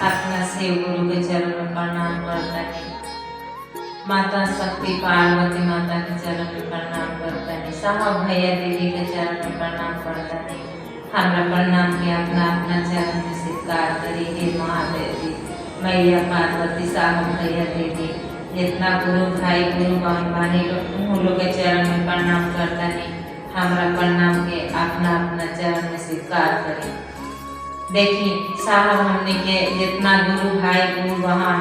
अपना शिव गुरु के चरण में प्रणाम करता। माता शक्ति पार्वती माता के चरण में प्रणाम करता। साहब भैया दीदी के चरण में प्रणाम करता। हमरा प्रणाम के अपना अपना चरण में स्वीकार करी। हे महादेव जी, मैया पार्वती, साहब भैया दीदी, जितना गुरु भाई गुरु बहन बानी उन लोग के चरण में प्रणाम करता। हमरा प्रणाम के अपना अपना चरण में स्वीकार करी। देखी साहब हमने के जितना गुरु भाई गुरु बहन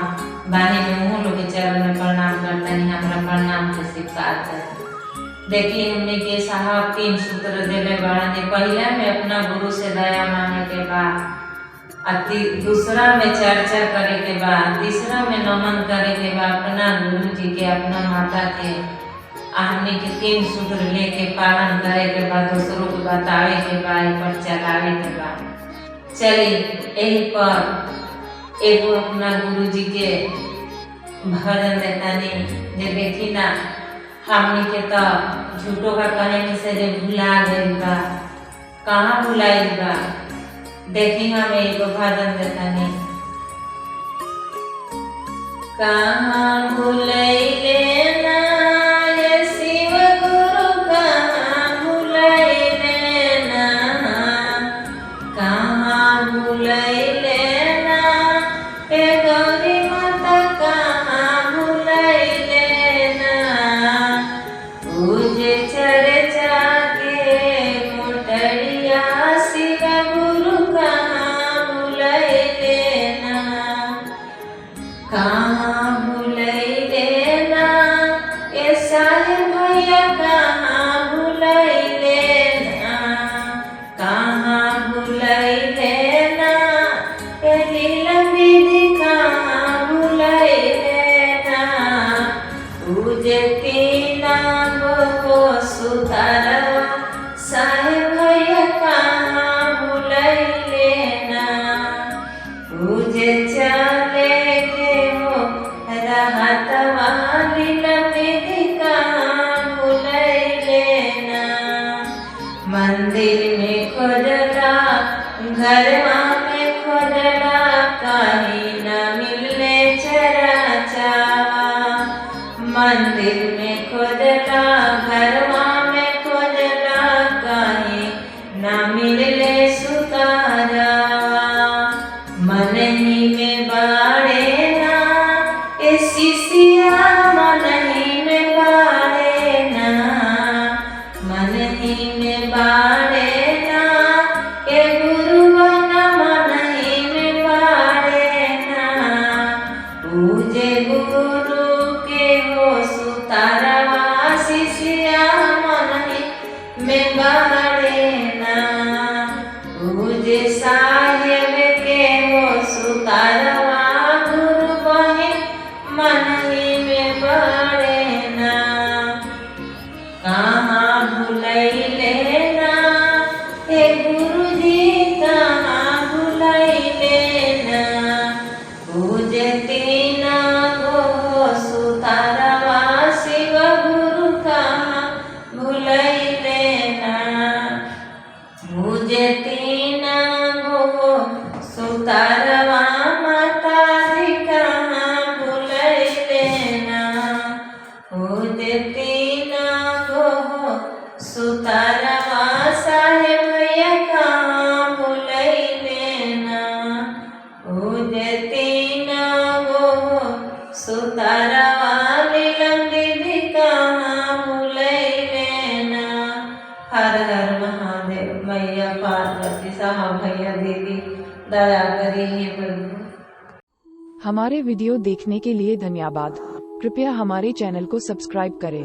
बानी में उन लोग के चरण में प्रणाम करता। हमरा प्रणाम के स्वीकार करी। देखी हमने के साहब 3 सूत्र दिले बड़ा ने। पहला में अपना गुरु से दया मांगे के बाद, दूसरा में चर्चा करे के बाद, तीसरा में नमन करे के बाद अपना गुरु जी के अपना माता के हमने के 3 सूत्र लेके पालन करे के बाद दूसरों को बतावे के बाद पर चलावे के बाद चली यही पर एगो अपना गुरु जी के भजन देतानी। जे देखी ना हमने के तो झूठो का कहे से जे भुला गई बा, कहाँ भुलाई बा। देखी हम एगो भजन देतानी। कहाँ भुलैले ना ये शिव गुरु, कहाँ भुलैले ना, कहाँ भुलैले ना ए गौरी माता, कहाँ भुलैले ना। पूजे चर्चा के मोटरिया शिव गुरु, कहाँ भुलैले ना, कहाँ भुलैले ना ए साहेब भैया, कहाँ भुलैले ना, कहाँ भुलैले ना ए लीला दीदी, कहाँ भुलैले ना। पूजे तीना गो सुतारवा साहेब भैया, कहाँ भुलैले ना। पूजे चले के हो रहतवा लीला दीदी, कहाँ भुलैले ना। मंदिर में खोजला, घरवा में खोजला, कहीं न मिलने चरा चावा। मंदिर में खोजला, घरवा में खोजला, कहीं न मिलने सुतारावा। मन ही में बाड़े ना ए शिष्या, मन ही में बाड़े ना, मन ही में बाड़े ना ए गुरु बना, मन ही में बाड़े ना। पूजे गुरु के हो सुतारवा शिष्या, मन ही में बाड़े ना। पूजे साहेब के हो सुतारवा गुरु बहिन, मन ही में बाड़े ना। कहाँ भुलैले ना हे गुरु जी, कहाँ भुलैले ना। पूजे तीना गो सुतारवा शिव गुरु, कहाँ भुलैले ना। पूजे तीना गो सुतारवा माता जी, कहाँ भुलैले ना। पूजे तीना गो सुतारवा साहेब भैया, कहाँ भुलैले ना। पूजे तीना गो सुतारवा लीलम दीदी, कहाँ भुलैले ना। हर हर महादेव। मैया पार्वती, साहब भैया दीदी, दया करी हे प्रभु। हमारे वीडियो देखने के लिए धन्यवाद। कृपया हमारे चैनल को सब्सक्राइब करें।